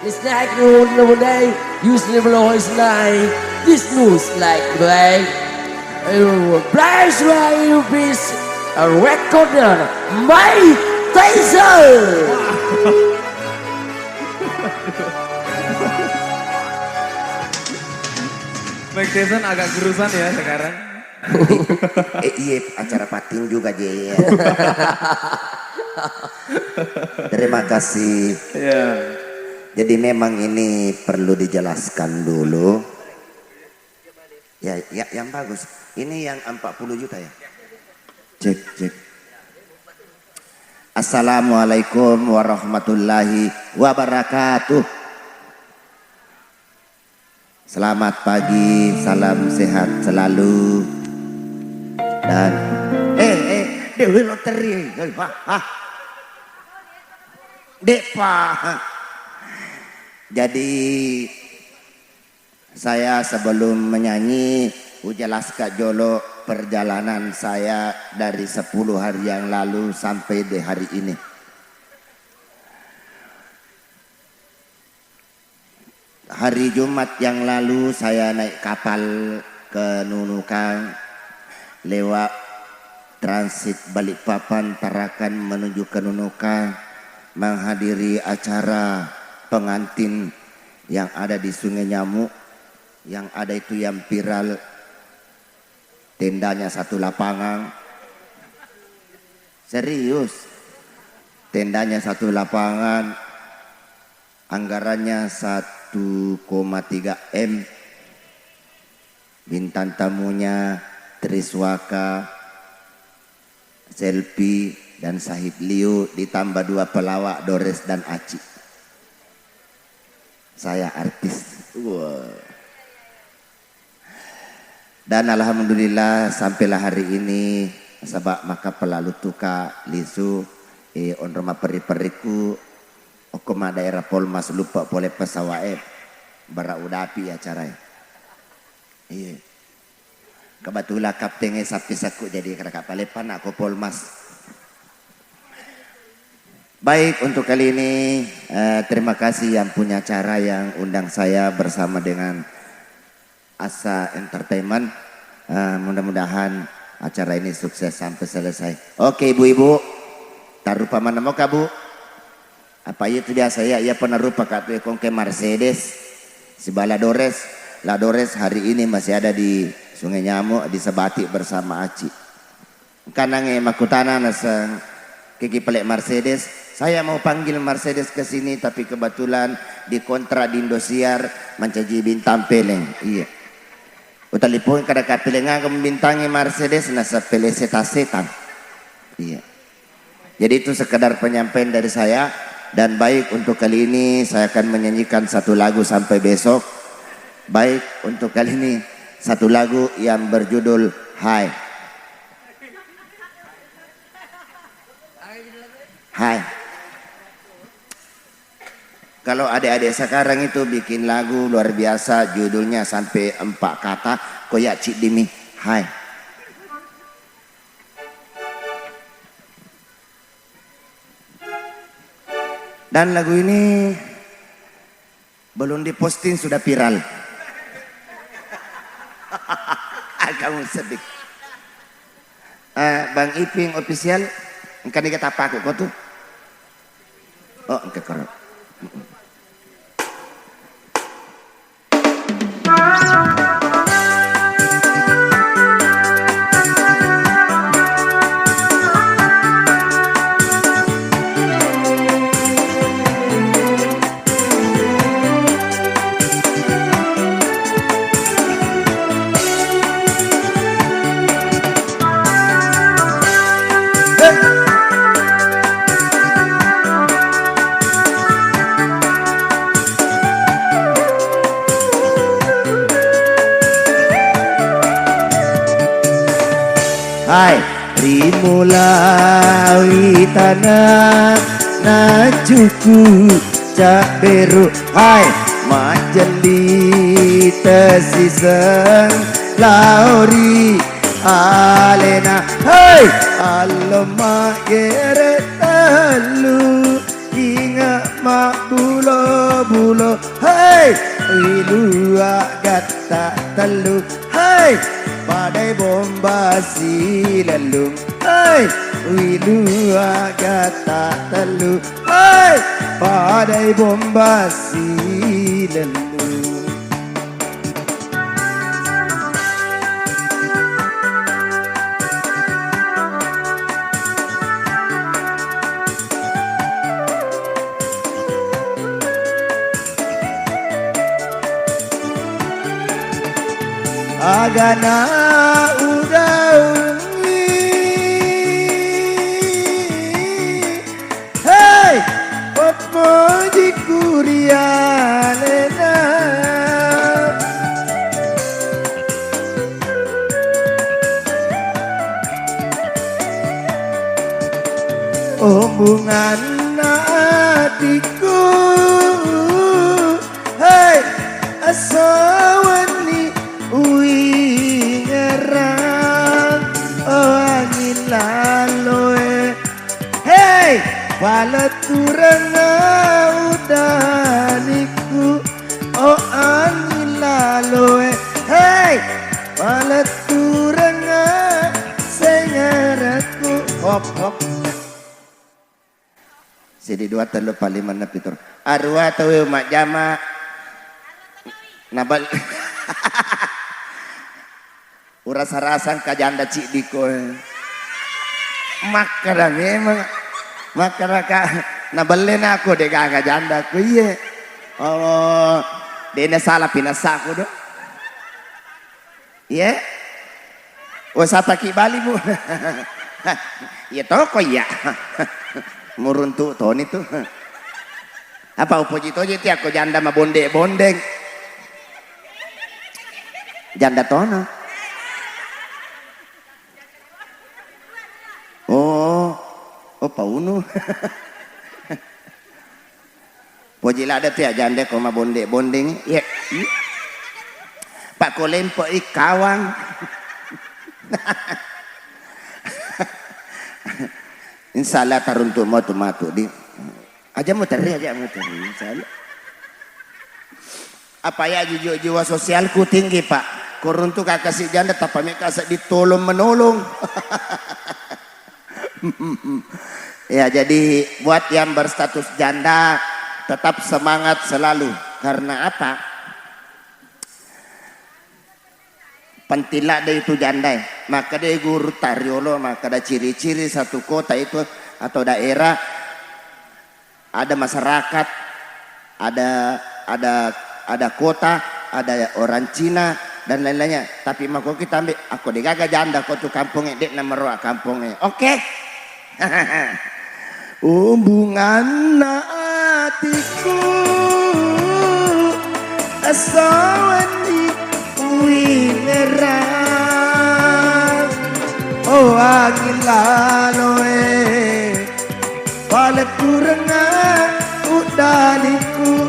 It's like no day, usually below is like this news like black. Black why you be a recorder, Mike Tyson. Mike Tyson agak gerusan ya sekarang. Iya acara pating juga je. Terima kasih. Iya. Jadi memang ini perlu dijelaskan dulu. Ya, yang bagus. Ini yang 40 juta ya. Cek. Assalamualaikum warahmatullahi wabarakatuh. Selamat pagi, salam sehat selalu. Dan Dewi Loteri, Depa. Jadi saya sebelum menyanyi ujelaskan jolo perjalanan saya dari 10 hari yang lalu sampai di hari ini. Hari Jumat yang lalu saya naik kapal ke Nunukan lewat transit Balikpapan Tarakan menuju ke Nunukan menghadiri acara pengantin yang ada di Sungai Nyamuk. Yang ada itu yang viral, tendanya satu lapangan. Serius, tendanya satu lapangan, anggarannya 1,3 M. Bintang tamunya Triswaka, Selfie dan Sahid Liu, ditambah 2 pelawak Dores dan Aci. Saya artis. Wow. Dan alhamdulillah sampailah hari ini sebab maka pelalu tuka lisu on rumah peri-periku okoma daerah Polmas lupa boleh pesawae beraudapi acara. Iya. Kebetulan kaptennya sapi saku jadi kakak palepan aku Polmas. Baik, untuk kali ini terima kasih yang punya acara yang undang saya bersama dengan Asa Entertainment. Mudah-mudahan acara ini sukses sampai selesai. Oke ibu-ibu, tarupa mana mau kabu? Apa itu biasa ya? Ia pernah rupa katu ke Mercedes, si Bala Dores. La Dores hari ini masih ada di Sungai Nyamuk di Sebatik bersama Aci. Kanange makutana nasang kiki pelek Mercedes. Saya mau panggil Mercedes ke sini tapi kebetulan dikontrak di Indosiar mencaji bintang peleng. Iya. Utalipun kada kapilengan ke membintangi Mercedes nasa pele setan. Iya. Jadi itu sekedar penyampaian dari saya. Dan baik untuk kali ini saya akan menyanyikan satu lagu sampai besok. Baik untuk kali ini satu lagu yang berjudul Hai. Hai. Kalau adik-adik sekarang itu bikin lagu luar biasa judulnya sampai 4 kata koyak cik dimi. Hai. Dan lagu ini belum diposting sudah viral. Kamu sedih. Bang Iping official, engkau ni kata apa aku kau tu? Oh, engkau korok. Hai, rimulawi tanah najuku cak beru. Hai, majeli tesisen lauri alena. Hai, aloma gere telu ingat makbul bulo hei wilua gata telu hei badai bombasi lalu hei wilua gata telu hei badai bombasi lalu. Agana udaungi hei potmoji kurialena omongan hatiku hei asawani ui ngerang oh angin laloe hei paleturang udaniku oh angin laloe hei paleturang sengaraku hop hop sidi dua telu paliman na pitur arwa tawe mak jama nabal urasa-rasan kajanda cik diko makara memang makara ka nabalen aku deh kakak janda ku iya oh dene salah pinasa aku do iya oh sapa ki bali bu iya toko iya muruntu toni tuh apa upoji toji ti aku janda ma bonde bondeng janda tono. Oh pauno. Pojila ada tiap janda koma bonde bondeng. Ya. Pak kolempo ikawang. Insyaallah taruntu matu di. Aja mau teri insyaallah. Apa ya jiwa sosialku tinggi pak. Kuruntu kakak si janda tapi mereka ditolong menolong. Ya jadi buat yang berstatus janda tetap semangat selalu karena apa? Pentila dia itu janda maka dia guru tariolo maka ada ciri-ciri satu kota itu atau daerah ada masyarakat ada kota ada orang Cina dan lain-lainnya tapi maka kita ambil aku digaga janda kau tuh kampungnya dek nama kampungnya oke. Hubungan hatiku asawani winerang oh angin laloe paleturanga udaliku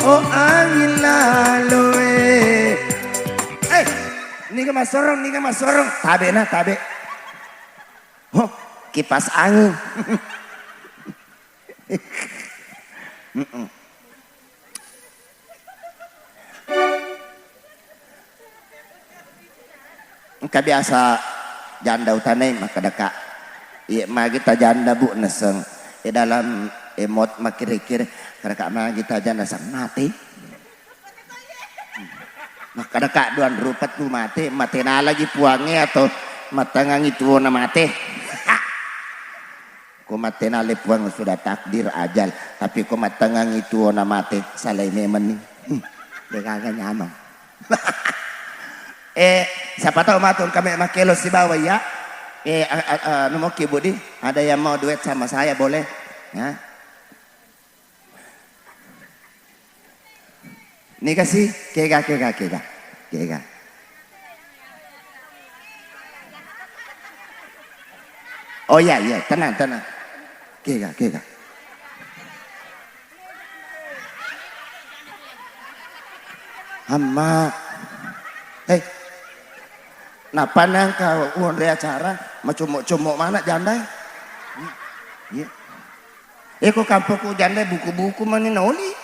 oh angin laloe ini ke masorong tabe oh kipas angin. Biasa janda utanai maka deka iya mah kita janda bu neseng dalam emot makir-kir karena mah kita janda sang mati maka deka duan rupat tu mati na lagi puangnya atau matangang itu na mati mati na puang sudah takdir ajal tapi matangang itu na mati salai memen nih kagak nyaman. Siapa tahu matun kami makelo si bawah ya. Numoki Budi, ada yang mau duet sama saya boleh? Ya. Nih kasih kega. Oh iya, tenang. Kega. Hama. Hei. Napa nang kau uang acara macam mana janda? Iya. Eko kampungku janda buku-buku mana noli.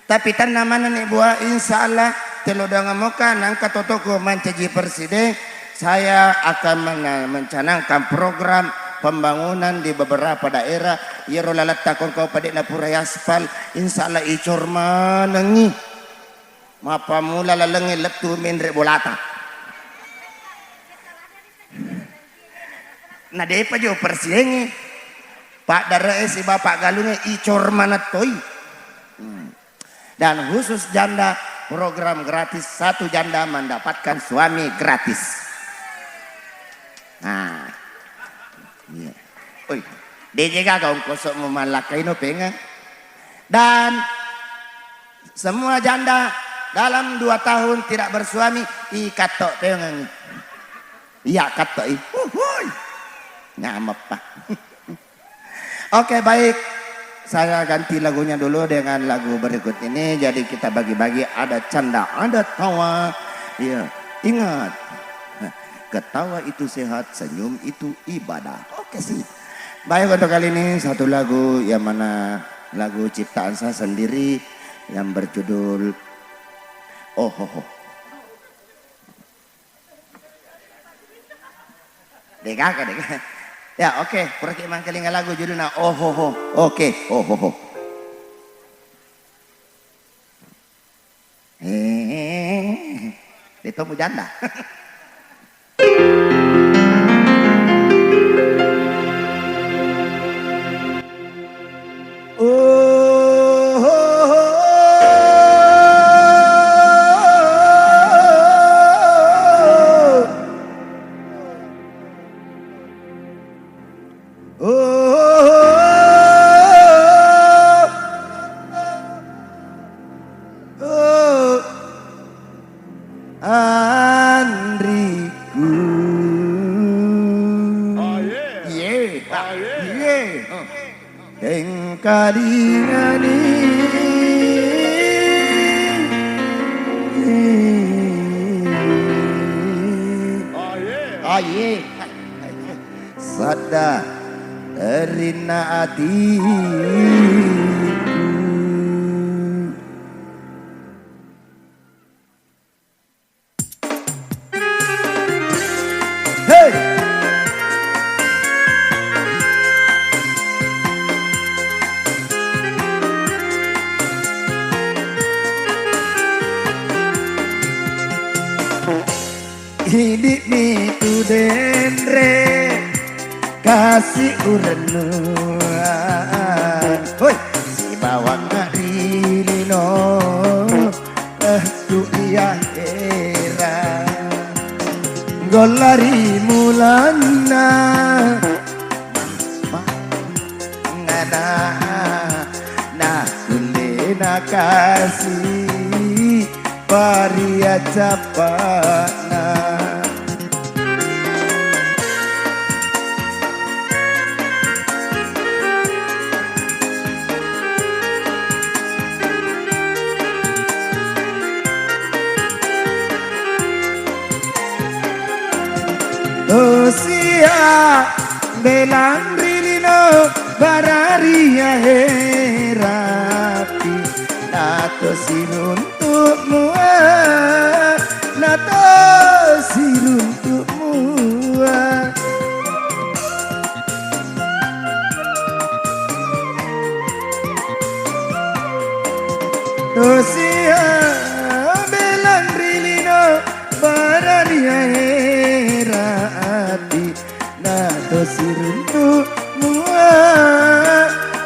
Tapi tanaman nih buah insya Allah telodang moka nangka totoko mencaji presiden. Saya akan mencanangkan program pembangunan di beberapa daerah. Yero lalat takon kau pada napura aspal. Insya Allah icor manengi. Mapa mula lalengi letu mendre bolata. Nah dia pa jo presiden Pak Dara si Bapak Galungnya icor manatoy. Dan khusus janda program gratis, satu janda mendapatkan suami gratis. Nah, iya. Oi, DJ kau kosok memalakai no pengen. Dan semua janda dalam 2 tahun tidak bersuami ikatok pengen. Iya katok i. Ngamep pak. Oke baik, saya ganti lagunya dulu dengan lagu berikut ini. Jadi kita bagi-bagi, ada canda, ada tawa. Iya, ingat. Ketawa itu sehat, senyum itu ibadah. Oke sih. Baik untuk kali ini satu lagu yang mana lagu ciptaan saya sendiri yang berjudul Oh Ho Ho. Deka. Ya oke, pergi mangkelinga lagu judulnya Oh Ho Ho. Oke, Oh Ho Ho. Ditemu janda. Sada erina atiku. Hey! Hidup itu dendre kasih urenuan, hoi si bawang ngarilino, tu iya era, golari mulana, ngana, nah kulena kasih paria capana. Sia belang rilino bararia herapi nato siruntukmu nato siruntukmu sia belang rilino bararia herapi nato siruntukmu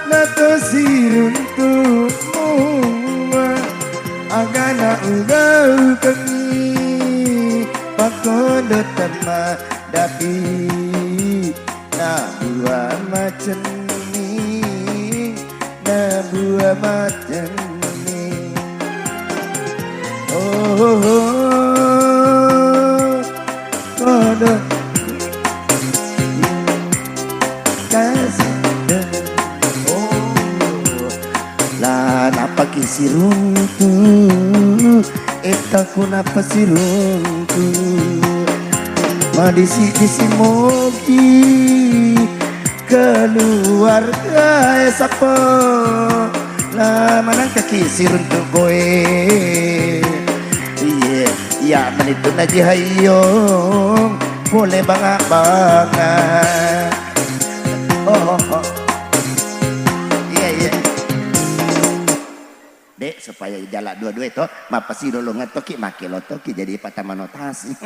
nato siruntukmu agana ugau kami pakodo tema dapi na buah macam ni na buah macam ni kodo pagi siruntu eta kunapa siruntu madisi disi mogi keluarga sapo lah manang kakisir untuk kowe iya ya menitun aja hayong boleh bangga oh. Iya iya dek supaya jalan dua-dua itu mapasi dulu ngetoki make lo toki jadi patah manotasi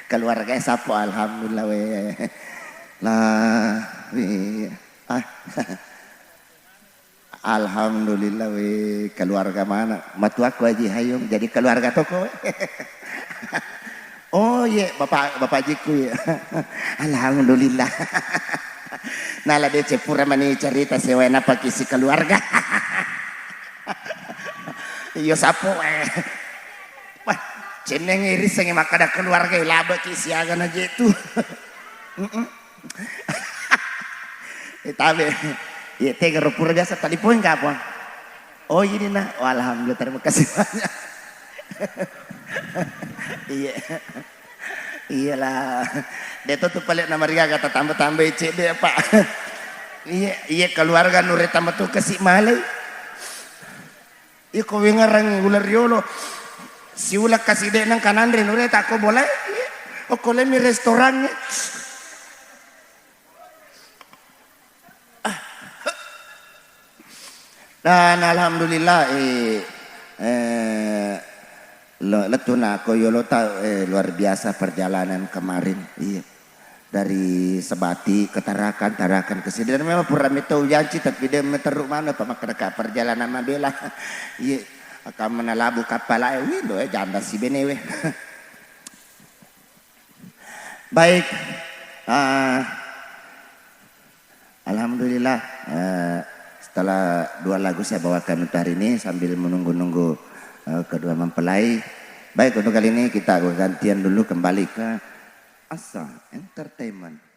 keluarga sapo alhamdulillah we lah we alhamdulillah we keluarga mana matu aku aja hayung jadi keluarga toko oh iya bapak jiku ya alhamdulillah nala de cepura mani cerita sewena pakai si keluarga iyo sapo wah ceneng iris yang makada keluarga laba kisi agan aja itu tapi ya tega pura biasa tadi poin kapan oh ini nah oh, alhamdulillah terima kasih banyak iya iyalah dia tuh paling nama dia kata tambah CD pak iya keluarga nure tambah tuh kasih malai iya kau ngarang ular yolo si ulah kasih dek nang kanan nure tak kau boleh oh kau lemi restorannya dan alhamdulillah letuna aku yolo luar biasa perjalanan kemarin iya dari Sebati ke Tarakan ke sini dan memang pura metau janji tapi dia meteruk mana pamakaka perjalanan mabela iya akan menalabu kapal lo janda si benewe baik alhamdulillah setelah 2 lagu saya bawakan untuk hari ini sambil menunggu-nunggu kedua mempelai. Baik untuk kali ini kita gantian dulu kembali ke Asa Entertainment.